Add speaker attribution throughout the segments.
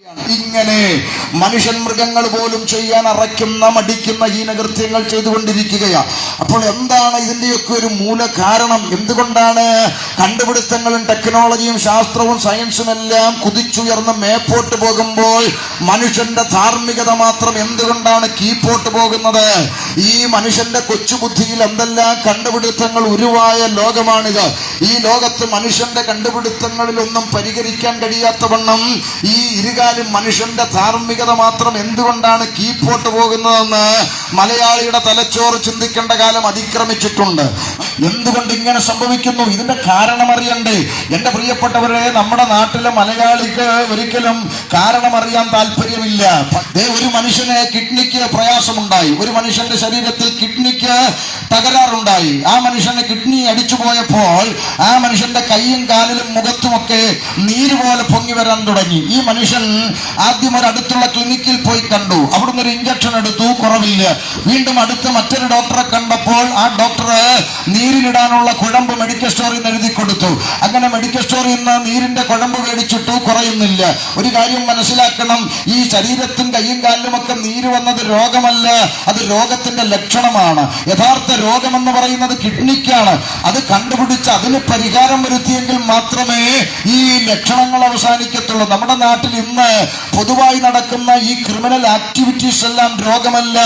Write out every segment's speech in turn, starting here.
Speaker 1: ഇങ്ങനെ മനുഷ്യൻ മൃഗങ്ങൾ പോലും ചെയ്യാൻ അറയ്ക്കുന്ന മടിക്കുന്ന ഹീനകൃത്യങ്ങൾ ചെയ്തുകൊണ്ടിരിക്കുകയാണ്. അപ്പോൾ എന്താണ് ഇതിന്റെയൊക്കെ ഒരു മൂല കാരണം? എന്തുകൊണ്ടാണ് കണ്ടുപിടുത്തങ്ങളും ടെക്നോളജിയും ശാസ്ത്രവും സയൻസും എല്ലാം കുതിച്ചുയർന്ന് മേപ്പോട്ട് പോകുമ്പോൾ മനുഷ്യന്റെ ധാർമ്മികത മാത്രം എന്തുകൊണ്ടാണ് കീപ്പോട്ട് പോകുന്നത്? ഈ മനുഷ്യന്റെ കൊച്ചുബുദ്ധിയിൽ എന്തെല്ലാം കണ്ടുപിടുത്തങ്ങൾ ഉരുവായ ലോകമാണിത്. ഈ ലോകത്ത് മനുഷ്യന്റെ കണ്ടുപിടുത്തങ്ങളിലൊന്നും പരിഹരിക്കാൻ കഴിയാത്ത വണ്ണം ഈ ഇരുകാലം മനുഷ്യന്റെ ധാർമ്മികത മാത്രം എന്തുകൊണ്ടാണ് കീപ്പോട്ട് പോകുന്നതെന്ന് മലയാളിയുടെ തലച്ചോറ് ചിന്തിക്കേണ്ട കാലം അതിക്രമിച്ചിട്ടുണ്ട്. എന്തുകൊണ്ട് ഇങ്ങനെ സംഭവിക്കുന്നു? ഇതിന്റെ കാരണം അറിയണ്ടേ? എന്റെ പ്രിയപ്പെട്ടവരെ, നമ്മുടെ നാട്ടിലെ മലയാളിക്ക് ഒരിക്കലും കാരണം അറിയാൻ താല്പര്യമില്ല. ഒരു മനുഷ്യന് കിഡ്നിക്ക് പ്രയാസമുണ്ടായി, ഒരു മനുഷ്യന്റെ ശരീരത്തിൽ കിഡ്നിക്ക് തകരാറുണ്ടായി. ആ മനുഷ്യന് കിഡ്നി അടിച്ചു പോയപ്പോൾ ആ മനുഷ്യന്റെ കൈയും കാലിലും മുഖത്തുമൊക്കെ നീര് പോലെ പൊങ്ങി വരാൻ തുടങ്ങി. ഈ മനുഷ്യൻ ആദ്യം ഒരു അടുത്തുള്ള ക്ലിനിക്കിൽ പോയി കണ്ടു. അവിടുന്ന് ഒരു ഇഞ്ചക്ഷൻ എടുത്തു, കുറവില്ല. വീണ്ടും അടുത്ത് മറ്റൊരു ഡോക്ടറെ കണ്ടപ്പോൾ ആ ഡോക്ടർ നീരിലിടാനുള്ള കുഴമ്പ് മെഡിക്കൽ സ്റ്റോറിൽ നിന്ന് എഴുതി കൊടുത്തു. അങ്ങനെ മെഡിക്കൽ സ്റ്റോറിൽ നിന്ന് നീരിന്റെ കുഴമ്പ് മേടിച്ചിട്ടു, കുറയുന്നില്ല. ഒരു കാര്യം മനസ്സിലാക്കണം, ഈ ശരീരത്തും കയ്യും കാലിലും ഒക്കെ നീര് വന്നത് രോഗമല്ല, അത് രോഗത്തിന്റെ ലക്ഷണമാണ്. യഥാർത്ഥ രോഗമെന്ന് പറയുന്നത് കിഡ്നിക്കാണ്. അത് കണ്ടുപിടിച്ച് അതിന് പരിഹാരം വരുത്തിയെങ്കിൽ മാത്രമേ ഈ ലക്ഷണങ്ങൾ അവസാനിക്കത്തുള്ളൂ. നമ്മുടെ നാട്ടിൽ ഇന്ന് പൊതുവായി നടക്കുന്ന ഈ ക്രിമിനൽ ആക്ടിവിറ്റീസ് എല്ലാം രോഗമല്ല,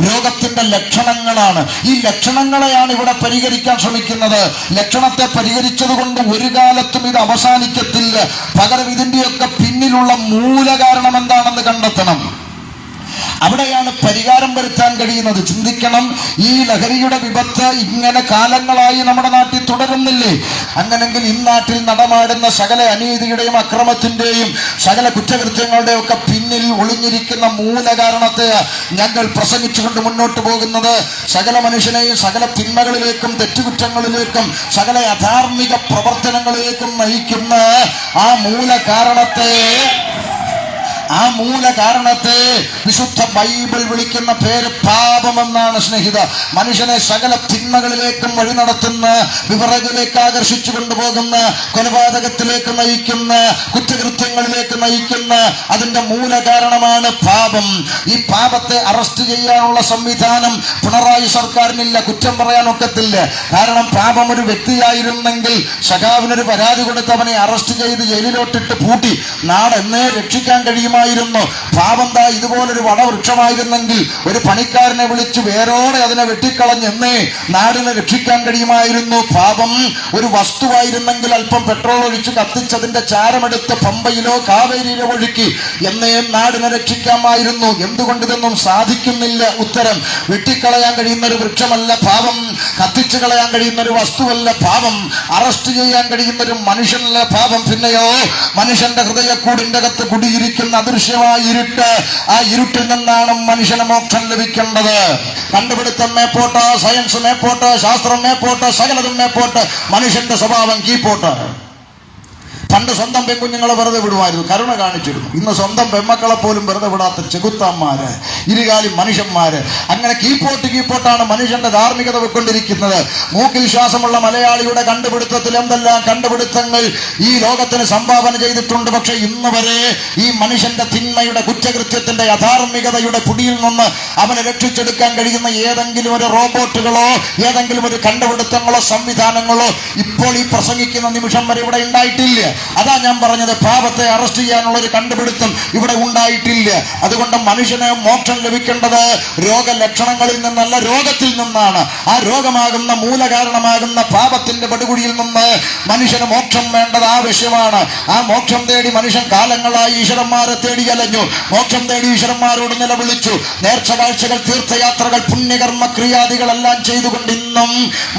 Speaker 1: രോഗത്തിന്റെ ലക്ഷണങ്ങളാണ്. ഈ ലക്ഷണങ്ങളെയാണ് ഇവിടെ പരിഹരിക്കാൻ ശ്രമിക്കുന്നത്. ലക്ഷണത്തെ പരിഹരിച്ചത് കൊണ്ട് ഒരു കാലത്തും ഇത് അവസാനിക്കത്തില്ല. പകരം ഇതിന്റെയൊക്കെ പിന്നിലുള്ള മൂല കാരണം എന്താണെന്ന് കണ്ടെത്തണം. അവിടെയാണ് പരിഹാരം വരുത്താൻ കഴിയുന്നത്. ചിന്തിക്കണം, ഈ ലഹരിയുടെ വിപത്ത് ഇങ്ങനെ കാലങ്ങളായി നമ്മുടെ നാട്ടിൽ തുടരുന്നില്ലേ? അങ്ങനെങ്കിൽ ഇന്നാട്ടിൽ നടമാടുന്ന സകല അനീതിയുടെയും അക്രമത്തിന്റെയും സകല കുറ്റകൃത്യങ്ങളുടെയും ഒക്കെ പിന്നിൽ ഒളിഞ്ഞിരിക്കുന്ന മൂല കാരണത്തെ ഞങ്ങൾ പ്രസംഗിച്ചുകൊണ്ട് മുന്നോട്ട് പോകുന്നത്. സകല മനുഷ്യനെയും സകല തിന്മകളിലേക്കും തെറ്റുകുറ്റങ്ങളിലേക്കും സകല അധാർമിക പ്രവർത്തനങ്ങളിലേക്കും നയിക്കുന്ന ആ മൂല കാരണത്തെ വിശുദ്ധ ബൈബിൾ വിളിക്കുന്ന പേര് പാപമെന്നാണ്. സ്നേഹിത, മനുഷ്യനെ സകല തിന്മകളിലേക്കും വഴി നടത്തുന്ന, വിവരങ്ങളിലേക്ക് ആകർഷിച്ചു കൊണ്ടുപോകുന്ന, കൊലപാതകത്തിലേക്ക് നയിക്കുന്ന, കുറ്റകൃത്യങ്ങളിലേക്ക് നയിക്കുന്ന അതിന്റെ മൂല കാരണമാണ് പാപം. ഈ പാപത്തെ അറസ്റ്റ് ചെയ്യാനുള്ള സംവിധാനം പിണറായി സർക്കാരിനില്ല. കുറ്റം പറയാൻ ഒക്കത്തില്ല. കാരണം പാപം ഒരു വ്യക്തിയായിരുന്നെങ്കിൽ സഖാവിനൊരു പരാതി കൊടുത്ത് അവനെ അറസ്റ്റ് ചെയ്ത് ജയിലിലോട്ടിട്ട് പൂട്ടി നാടെന്നേ രക്ഷിക്കാൻ കഴിയുമായിരുന്നു. പാപം ഇതുപോലൊരു വടവൃക്ഷമായിരുന്നെങ്കിൽ ഒരു പണിക്കാരനെ വിളിച്ച് വേരോടെ അതിനെ വെട്ടിക്കളഞ്ഞെന്നേ നാടിനെ രക്ഷിക്കാൻ കഴിയുമായിരുന്നു. പാപം ഒരു വസ്തുവായിരുന്നെങ്കിൽ അല്പം പെട്രോൾ ഒഴിച്ച് കത്തിച്ചതിന്റെ ചാരമെടുത്ത് പമ്പയിലോ കാവേരിയിലോ ഒഴുക്കി എന്നേ നാടിനെ രക്ഷിക്കാമായിരുന്നു. എന്തുകൊണ്ട് ഇതൊന്നും സാധിക്കുന്നില്ല? ഉത്തരം, വെട്ടിക്കളയാൻ കഴിയുന്ന ഒരു വൃക്ഷമല്ല പാപം, കത്തിച്ചു കളയാൻ കഴിയുന്ന ഒരു വസ്തുവല്ല പാപം, അറസ്റ്റ് ചെയ്യാൻ കഴിയുന്ന ഒരു മനുഷ്യനല്ല പാപം. പിന്നെയോ മനുഷ്യന്റെ ഹൃദയക്കൂടിന്റെ അകത്ത് കുടിയിരിക്കുന്ന അദൃശ്യമായ ഇരുട്ട്, ആ ഇരുട്ടിൽ നിന്നാണ് മനുഷ്യന് മോക്ഷം ലഭിക്കേണ്ടത്. കണ്ടുപിടുത്തം മേപ്പോട്ട്, സയൻസ് മേപ്പോട്ട്, ശാസ്ത്രം മേപ്പോട്ട്, സകലതും മേപ്പോട്ട്, മനുഷ്യന്റെ സ്വഭാവം കീപ്പോട്ട്. പണ്ട് സ്വന്തം പെൺകുഞ്ഞുങ്ങളെ വെറുതെ വിടുമായിരുന്നു, കരുണ കാണിച്ചിരുന്നു. ഇന്ന് സ്വന്തം പെൺമക്കളെ പോലും വെറുതെ വിടാത്ത ചെകുത്താന്മാര്, ഇരുകാലി മനുഷ്യന്മാര്. അങ്ങനെ കീപ്പോട്ടാണ് മനുഷ്യന്റെ ധാർമ്മികത വെക്കൊണ്ടിരിക്കുന്നത്. മൂക്കിൽ ശ്വാസമുള്ള മലയാളിയുടെ കണ്ടുപിടുത്തത്തിൽ എന്തെല്ലാം കണ്ടുപിടുത്തങ്ങൾ ഈ ലോകത്തിന് സംഭാവന ചെയ്തിട്ടുണ്ട്. പക്ഷെ ഇന്ന് വരെ ഈ മനുഷ്യന്റെ തിന്മയുടെ, കുറ്റകൃത്യത്തിന്റെ, അധാർമികതയുടെ പിടിയിൽ നിന്ന് അവനെ രക്ഷിച്ചെടുക്കാൻ കഴിയുന്ന ഏതെങ്കിലും ഒരു റോബോട്ടുകളോ ഏതെങ്കിലും ഒരു കണ്ടുപിടുത്തങ്ങളോ സംവിധാനങ്ങളോ ഇപ്പോൾ ഈ പ്രസംഗിക്കുന്ന നിമിഷം വരെ ഇവിടെ ഉണ്ടായിട്ടില്ല. അതാ ഞാൻ പറഞ്ഞത്, പാപത്തെ അറസ്റ്റ് ചെയ്യാനുള്ള ഒരു കണ്ടുപിടുത്തം ഇവിടെ ഉണ്ടായിട്ടില്ല. അതുകൊണ്ട് മനുഷ്യന് മോക്ഷം ലഭിക്കേണ്ടത് രോഗലക്ഷണങ്ങളിൽ നിന്നല്ല, രോഗത്തിൽ നിന്നാണ്. ആ രോഗമാകുന്ന മൂലകാരണമാകുന്ന പാപത്തിന്റെ പടുകുഴിയിൽ നിന്ന് മനുഷ്യന് മോക്ഷം വേണ്ടത് ആവശ്യമാണ്. ആ മോക്ഷം തേടി മനുഷ്യൻ കാലങ്ങളായി ഈശ്വരന്മാരെ തേടി അലഞ്ഞു. മോക്ഷം തേടി ഈശ്വരന്മാരോട് നിലവിളിച്ചു. നേർച്ച കാഴ്ചകൾ, തീർത്ഥയാത്രകൾ, പുണ്യകർമ്മ ക്രിയാദികളെല്ലാം ചെയ്തുകൊണ്ട് ഇന്നും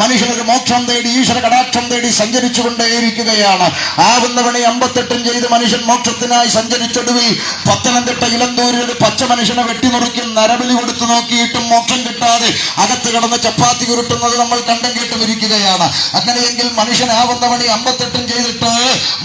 Speaker 1: മനുഷ്യനൊരു മോക്ഷം തേടി, ഈശ്വര കടാക്ഷം തേടി സഞ്ചരിച്ചു കൊണ്ടേയിരിക്കുകയാണ്. ആവുന്നവണി 58 ചെയ്ത് മനുഷ്യൻ മോക്ഷത്തിനായി സഞ്ചരിച്ചൊടുവിൽ പത്തനംതിട്ട ഇലന്തൂരിൽ ഒരു പച്ച മനുഷ്യനെ വെട്ടിനുറുക്കി നരബലി കൊടുത്തു നോക്കിയിട്ടും മോക്ഷം കിട്ടാതെ അകത്ത് കിടന്ന് ചപ്പാത്തി ഉരുട്ടുന്നത് നമ്മൾ കണ്ടും കേട്ടും ഇരിക്കുകയാണ്. അങ്ങനെയെങ്കിൽ മനുഷ്യനാവുന്നവണി 58 ചെയ്തിട്ട്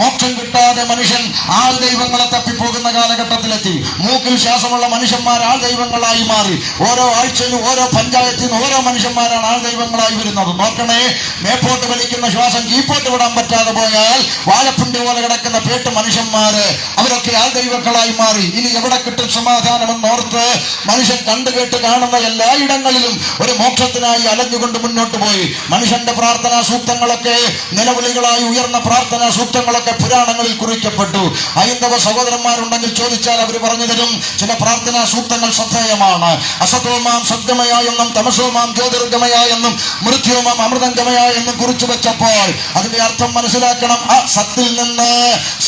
Speaker 1: മോക്ഷം കിട്ടാതെ മനുഷ്യൻ ആൾ ദൈവങ്ങളെ തപ്പിപ്പോകുന്ന കാലഘട്ടത്തിൽ പഞ്ചായത്തിൽ മൂക്കിൽ ശ്വാസമുള്ള മനുഷ്യന്മാർ ആൾ ദൈവങ്ങളായി മാറി. ഓരോ ആഴ്ചയിലും ഓരോ പഞ്ചായത്തിൽ നിന്ന് ഓരോ മനുഷ്യന്മാരാണ് ആൾ ദൈവങ്ങളായി വരുന്നത്. നോക്കണേ, മേപ്പോട്ട് വലിക്കുന്ന ശ്വാസം കീപ്പോട്ട് വിടാൻ പറ്റാതെ പോയാൽ വാഴപ്പിണ്ടി പോലെ കിടക്കുന്ന പേട്ട് മനുഷ്യന്മാര് അവരൊക്കെ ആൾ ദൈവങ്ങളായി മാറി. ഇനി എവിടെ കിട്ടും സമാധാനമെന്നോർത്ത് മനുഷ്യൻ കണ്ടുകേട്ട് കാണുന്ന എല്ലായിടങ്ങളിലും ഒരു മോക്ഷത്തിനായി അലഞ്ഞുകൊണ്ട് മുന്നോട്ട് പോയി. മനുഷ്യന്റെ പ്രാർത്ഥനാ സൂക്തങ്ങളൊക്കെ നിലവിളികളായി ഉയർന്ന പ്രാർത്ഥനാ സൂക്തങ്ങളൊക്കെ പുരാണങ്ങളിൽ കുറിക്കപ്പെട്ടു. ഹൈന്ദവ സഹോദരന്മാരുണ്ടെങ്കിൽ ചോദിച്ചാൽ അവർ പറഞ്ഞു തരും. ചില പ്രാർത്ഥനാ സൂക്തങ്ങൾ ശ്രദ്ധേയമാണ്. അസതോമാം സദ്ഗമയ എന്നും തമസോമാം ജ്യോതിർഗമയ എന്നും മൃത്യോമാം അമൃതംഗമയ എന്നും കുറിച്ചു വെച്ചപ്പോൾ അതിന്റെ അർത്ഥം മനസ്സിലാക്കണം. ആ സത്തിൽ നിന്ന്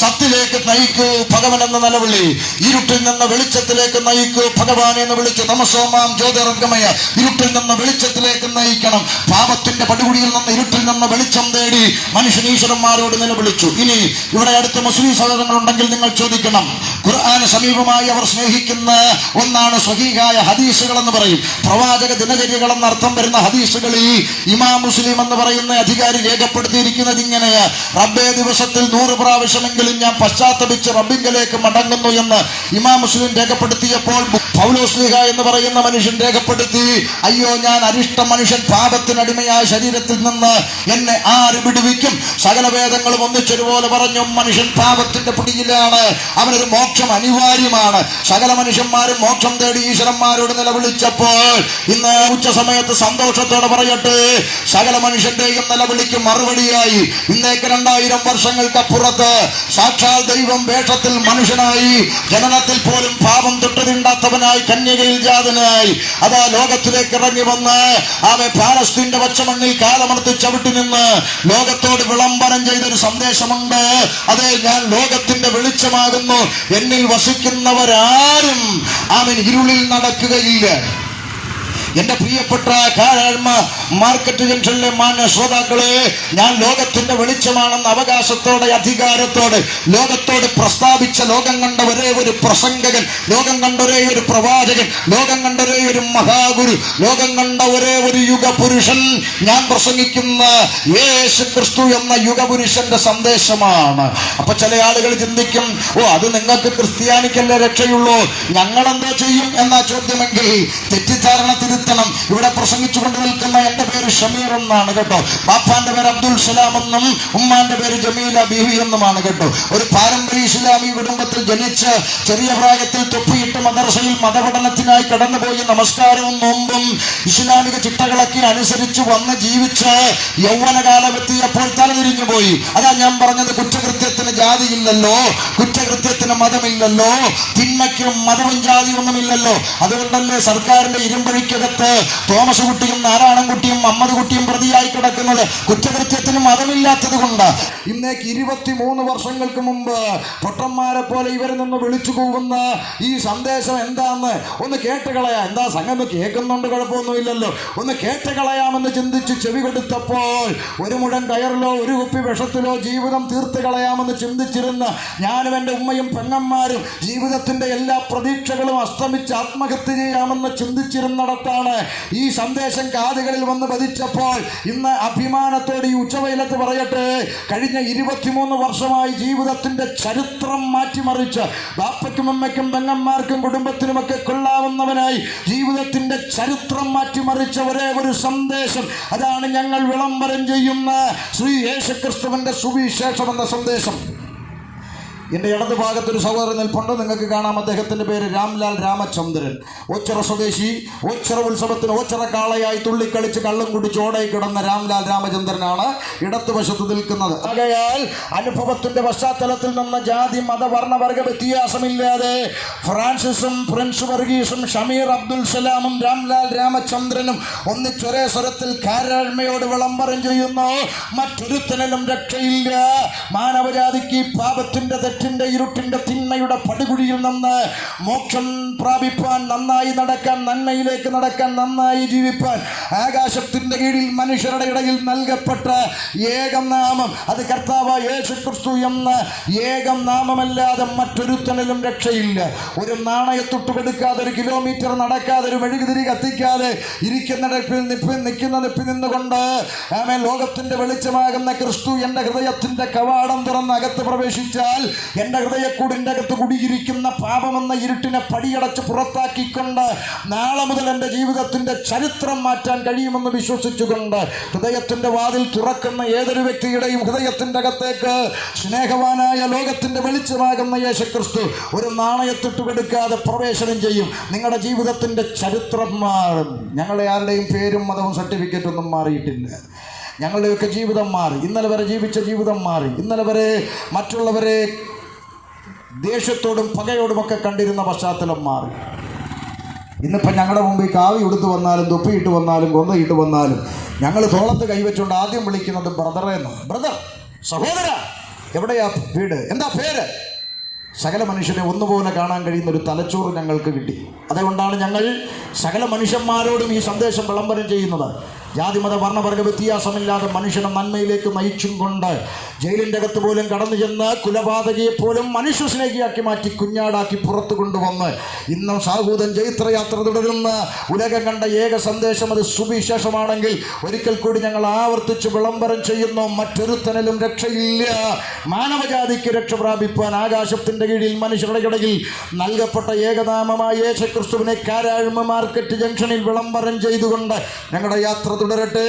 Speaker 1: സത്തിലേക്ക് നയിക്കൂ ഭഗവൻ എന്ന നിലവിളി, ഇരുട്ടിൽ നിന്ന് വെളിച്ചത്തിലേക്ക് നയിക്കൂ ഭഗവാൻ എന്ന് വിളിച്ചു. തമസോമാം ജ്യോതിർഗമയ, ഇരുട്ടിൽ നിന്ന് വെളിച്ചത്തിലേക്ക് നയിക്കണം. പാപത്തിന്റെ പടുകുടിയിൽ നിന്ന് ഇരുട്ടിൽ നിന്ന് വെളിച്ചം തേടി മനുഷ്യൻ ഈശ്വരന്മാരോട് നിലവിളിച്ചു. ഇനി ഇവിടെ അടുത്ത മുസ്ലിം സഹോദരങ്ങളുണ്ടെങ്കിൽ നിങ്ങൾ ചോദിക്കണം. ഖുർആന് സമീപമായി അവർ സ്നേഹിക്കുന്ന ഒന്നാണ് സ്വഹീഹായ ഹദീസുകൾ എന്ന് പറയും. പ്രവാചക ദിനചര്യകൾ എന്ന അർത്ഥം വരുന്ന ഹദീസുകളിൽ ഇമാം മുസ്ലിം എന്ന് പറയുന്ന അധികാരി രേഖപ്പെടുത്തിയിരിക്കുന്നത് ഇങ്ങനെയാ: റബ്ബേ, ദിവസത്തിൽ 100 പ്രാവശ്യമെങ്കിലും ഞാൻ പശ്ചാത്തപിച്ച് റബ്ബിങ്കലേക്ക് മടങ്ങുന്നു എന്ന് ഇമാം മുസ്ലിം രേഖപ്പെടുത്തിയപ്പോൾ പൗലോസ്ലീഹ എന്ന് പറയുന്ന മനുഷ്യൻ രേഖപ്പെടുത്തി, അയ്യോ, ഞാൻ അരിഷ്ട മനുഷ്യൻ, പാപത്തിനടിമയായ ശരീരത്തിൽ നിന്ന് എന്നെ ആര് വിടുവിക്കും? സകല വേദങ്ങളും ഒന്നിച്ചൊരുപോലെ പറഞ്ഞു, മനുഷ്യൻ പാപത്തിന്റെ പിടിയിലാണ്, അവനൊരു മോക്ഷം അനിവാര്യമാണ്. സകല മനുഷ്യന്മാരും മോക്ഷം തേടി ഈശ്വരന്മാരോട് നിലവിളിച്ചപ്പോൾ ഇന്ന് ഉച്ച സമയത്ത് സന്തോഷത്തോടെ പറയട്ടെ, സകല മനുഷ്യന്റെയും നിലവിളിക്ക് മറുപടിയായി ഇന്നേക്ക് 2000 വർഷങ്ങൾക്കപ്പുറത്ത് സാക്ഷാൽ ദൈവം വേഷത്തിൽ മനുഷ്യനായി, ജനനത്തിൽ പോലും പാപം തൊട്ടതിണ്ടാത്തവനായി, കന്യകയിൽ ജാതനായി അതാ ലോകത്തിലേക്ക് ഇറങ്ങി വന്ന് അവൻ പാലസ്തീന്റെ പച്ചമണ്ണിൽ കാലമർത്തി ചവിട്ടി നിന്ന് ലോകത്തോട് വിളംബരം ചെയ്തൊരു സന്ദേശമുണ്ട്. അതെ, ഞാൻ ലോകത്തിന്റെ വെളിച്ചമാകുന്നു, എന്നിൽ വസിക്കുന്നവരാരും അവൻ ഇരുളിൽ നടക്കുകയില്ല. എന്റെ പ്രിയപ്പെട്ട കാരാഴ്മ മാർക്കറ്റ് ജംഗ്ഷനിലെ മാന്യ ശ്രോതാക്കളെ, ഞാൻ ലോകത്തിന്റെ വെളിച്ചമാണെന്ന അവകാശത്തോടെ അധികാരത്തോടെ ലോകത്തോട് പ്രസ്താവിച്ച, ലോകം കണ്ട ഒരേ ഒരു പ്രസംഗകൻ, ലോകം കണ്ട ഒരേ ഒരു പ്രവാചകൻ, ലോകം കണ്ട ഒരേ ഒരു മഹാഗുരു, ലോകം കണ്ട ഒരേ ഒരു യുഗപുരുഷൻ, ഞാൻ പ്രസംഗിക്കുന്ന യേശു ക്രിസ്തു എന്ന യുഗപുരുഷന്റെ സന്ദേശമാണ്. അപ്പൊ ചില ആളുകൾ ചിന്തിക്കും, ഓ, അത് നിങ്ങൾക്ക് ക്രിസ്ത്യാനിക്കല്ലേ രക്ഷയുള്ളൂ, ഞങ്ങളെന്താ ചെയ്യും എന്നാ ചോദ്യമെങ്കിൽ തെറ്റിദ്ധാരണ തിരുത്തണം. ഇവിടെ പ്രസംഗിച്ചു കൊണ്ട് നിൽക്കുന്ന എന്റെ പേര് ഷമീർ എന്നാണ് കേട്ടോ. ബാപ്പാന്റെ പേര് അബ്ദുൽ സലാം എന്നും ഉമ്മാന്റെ പേര് ജമീല ബീവി എന്നുമാണ് കേട്ടോ. ഒരു പാരമ്പര്യ ഇസ്ലാമി കുടുംബത്തിൽ ജനിച്ച് ചെറിയ പ്രായത്തിൽ തൊപ്പിയിട്ട് മദ്രസയിൽ മതപഠനത്തിനായി കടന്നുപോയി നമസ്കാരവും നോമ്പും ഇസ്ലാമിക ചിട്ടകളൊക്കെ അനുസരിച്ച് വന്ന് ജീവിച്ച് യൗവനകാലമെത്തിയപ്പോൾ തലതിരിഞ്ഞു പോയി. അതാ ഞാൻ പറഞ്ഞത്, കുറ്റകൃത്യത്തിന് ജാതിയില്ലല്ലോ, കുറ്റകൃത്യത്തിന് മതമില്ലല്ലോ, തിന്മയ്ക്കും മതവും ജാതിയൊന്നുമില്ലല്ലോ. അതുകൊണ്ടല്ലേ സർക്കാരിന്റെ ഇരുമ്പഴിക്കകത്ത് തോമസ് കുട്ടിയും നാരായണൻകുട്ടിയും അമ്മദ് കുട്ടിയും പ്രതിയായി കിടക്കുന്നത്? കുറ്റകൃത്യത്തിന് മതമില്ലാത്തത് കൊണ്ട്. ഇന്നേക്ക് 23 വർഷങ്ങൾക്ക് മുമ്പ് പൊട്ടന്മാരെ പോലെ ഇവരിൽ നിന്ന് വിളിച്ചു പോകുന്ന ഈ സന്ദേശം എന്താന്ന് ഒന്ന് കേട്ടുകളയാ. എന്താ സംഗതി കേൾക്കുന്നുണ്ട്, കുഴപ്പമൊന്നുമില്ലല്ലോ, ഒന്ന് കേട്ടുകളയാമെന്ന് ചിന്തിച്ച് ചെവി കൊടുത്തപ്പോൾ ഒരു മുഴം കയറിലോ ഒരു കുപ്പി വിഷത്തിലോ ജീവിതം തീർത്ത് കളയാമെന്ന് ചിന്തിച്ചിരുന്ന ഞാനും എൻ്റെ ഉമ്മയും പെങ്ങന്മാരും ജീവിതത്തിന്റെ എല്ലാ പ്രതീക്ഷകളും അസ്തമിച്ച് ആത്മഹത്യ ചെയ്യാമെന്ന് ചിന്തിച്ചിരുന്നിടത്താണ് ഈ സന്ദേശം കാതുകളിൽ വന്ന് പതിച്ചപ്പോൾ ഇന്ന് അഭിമാനത്തോടെ ഈ ഉച്ചവെയിലത്ത് പറയട്ടെ, കഴിഞ്ഞ 23 വർഷമായി ജീവിതത്തിന്റെ ചരിത്രം മാറ്റിമറിച്ച് ബാപ്പയ്ക്കും അമ്മയ്ക്കും പെങ്ങന്മാർക്കും കുടുംബത്തിനുമൊക്കെ കൊള്ളാവുന്നവനായി ജീവിതത്തിന്റെ ചരിത്രം മാറ്റിമറിച്ച ഒരേ ഒരു സന്ദേശം, അതാണ് ഞങ്ങൾ വിളംബരം ചെയ്യുന്ന ശ്രീ യേശുക്രിസ്തുവിന്റെ സുവിശേഷം എന്ന സന്ദേശം. എൻ്റെ ഇടത് ഭാഗത്തൊരു സഹോദരൻ നിൽപ്പുണ്ട്, നിങ്ങൾക്ക് കാണാം. അദ്ദേഹത്തിൻ്റെ പേര് രാംലാൽ രാമചന്ദ്രൻ. ഓച്ചിറ സ്വദേശി. ഓച്ചിറ ഉത്സവത്തിന് ഓച്ചിറ കാളയായി തുള്ളിക്കളിച്ച് കള്ളും കുടിച്ച് ഓടയിൽ കിടന്ന രാംലാൽ രാമചന്ദ്രനാണ് ഇടതുവശത്ത് നിൽക്കുന്നത്. ആകയാൽ അനുഭവത്തിൻ്റെ പശ്ചാത്തലത്തിൽ നിന്ന് ജാതി മതവർണ്ണവർഗ വ്യത്യാസമില്ലാതെ ഫ്രാൻസിസും പ്രിൻസ് വർഗീസും ഷമീർ അബ്ദുൽ സലാമും രാംലാൽ രാമചന്ദ്രനും ഒന്നിച്ചൊരേ സ്വരത്തിൽ കാരാഴ്മയോട് വിളംബരം ചെയ്യുന്നു, മറ്റൊരുത്തനും രക്ഷയില്ല. മാനവജാതിക്ക് പാപത്തിൻ്റെ തെറ്റിന്റെ ഇരുട്ടിന്റെ തിന്മയുടെ പടുകുഴിയിൽ നിന്ന് മോക്ഷം പ്രാപിപ്പാൻ, നന്നായി നടക്കാൻ, നന്മയിലേക്ക് നടക്കാൻ, നന്നായി ജീവിപ്പാൻ ആകാശത്തിന്റെ കീഴിൽ മനുഷ്യരുടെ ഇടയിൽ നൽകപ്പെട്ട ഏകം നാമം, അത് കർത്താവ് യേശു ക്രിസ്തു എന്ന ഏകം നാമമല്ലാതെ മറ്റൊരുത്തനിലും രക്ഷയില്ല. ഒരു നാണയത്തൊട്ട് കൊടുക്കാതെ, ഒരു കിലോമീറ്റർ നടക്കാതെ, ഒരു മെഴുകുതിരി കത്തിക്കാതെ നിൽക്കുന്ന നിപ്പിൽ നിന്നുകൊണ്ട് ആമേൻ ലോകത്തിന്റെ വെളിച്ചമാകുന്ന ക്രിസ്തു എന്റെ ഹൃദയത്തിന്റെ കവാടം തുറന്ന് അകത്ത് പ്രവേശിച്ചാൽ എൻ്റെ ഹൃദയക്കൂടിൻ്റെ അകത്ത് കുടിയിരിക്കുന്ന പാപമെന്ന ഇരുട്ടിനെ പടിയടച്ച് പുറത്താക്കിക്കൊണ്ട് നാളെ മുതൽ എൻ്റെ ജീവിതത്തിൻ്റെ ചരിത്രം മാറ്റാൻ കഴിയുമെന്ന് വിശ്വസിച്ചുകൊണ്ട് ഹൃദയത്തിൻ്റെ വാതിൽ തുറക്കുന്ന ഏതൊരു വ്യക്തിയുടെയും ഹൃദയത്തിൻ്റെ അകത്തേക്ക് സ്നേഹവാനായ ലോകത്തിൻ്റെ വെളിച്ചമാകുന്ന യേശുക്രിസ്തു ഒരു നാണയത്തിട്ടുകൊടുക്കാതെ പ്രവേശനം ചെയ്യും. നിങ്ങളുടെ ജീവിതത്തിൻ്റെ ചരിത്രം മാറും. ഞങ്ങളെ ആരുടെയും പേരും മതവും സർട്ടിഫിക്കറ്റ് ഒന്നും മാറിയിട്ടില്ല. ഞങ്ങളുടെയൊക്കെ ജീവിതം മാറി. ഇന്നലെ വരെ ജീവിച്ച ജീവിതം മാറി. ഇന്നലെ വരെ മറ്റുള്ളവരെ ദേഷ്യത്തോടും പകയോടുമൊക്കെ കണ്ടിരുന്ന പശ്ചാത്തലം മാറി. ഇന്നിപ്പം ഞങ്ങളുടെ മുമ്പിൽ കാവി ഉടുത്ത് വന്നാലും തൊപ്പിയിട്ട് വന്നാലും കൊന്തയിട്ട് വന്നാലും ഞങ്ങൾ തോളത്ത് കൈവച്ചുകൊണ്ട് ആദ്യം വിളിക്കുന്നത് ബ്രദറേന്ന്. ബ്രദർ, സഹോദര, എവിടെയാ വീട്, എന്താ പേര്? സകല മനുഷ്യനെ ഒന്നുപോലെ കാണാൻ കഴിയുന്ന ഒരു തലച്ചോറ് ഞങ്ങൾക്ക് കിട്ടി. അതുകൊണ്ടാണ് ഞങ്ങൾ സകല മനുഷ്യന്മാരോടും ഈ സന്ദേശം വിളംബരം ചെയ്യുന്നത്. ജാതിമത വർണ്ണവർഗ വ്യത്യാസമില്ലാതെ മനുഷ്യനെ നന്മയിലേക്ക് നയിച്ചും കൊണ്ട് ജയിലിൻ്റെ അകത്ത് പോലും കടന്നു ചെന്ന് കുലപാതകയെപ്പോലും മനുഷ്യ സ്നേഹിയാക്കി മാറ്റി കുഞ്ഞാടാക്കി പുറത്തു കൊണ്ടുവന്ന് ഇന്നും സാഹൂതൻ ജൈത്രയാത്ര തുടരുന്ന ഉലകം കണ്ട ഏക സന്ദേശം അത് സുവിശേഷമാണെങ്കിൽ ഒരിക്കൽ കൂടി ഞങ്ങൾ ആവർത്തിച്ച് വിളംബരം ചെയ്യുന്നു. മറ്റൊരുത്തനിലും രക്ഷയില്ല. മാനവജാതിക്ക് രക്ഷ പ്രാപിപ്പാൻ ആകാശത്തിൻ്റെ കീഴിൽ മനുഷ്യരുടെ ഇടയിൽ നൽകപ്പെട്ട ഏകനാമമായ യേശുക്രിസ്തുവിനെ കാരാഴ്മ മാർക്കറ്റ് ജംഗ്ഷനിൽ വിളംബരം ചെയ്തുകൊണ്ട് ഞങ്ങളുടെ യാത്ര തുടരട്ടെ.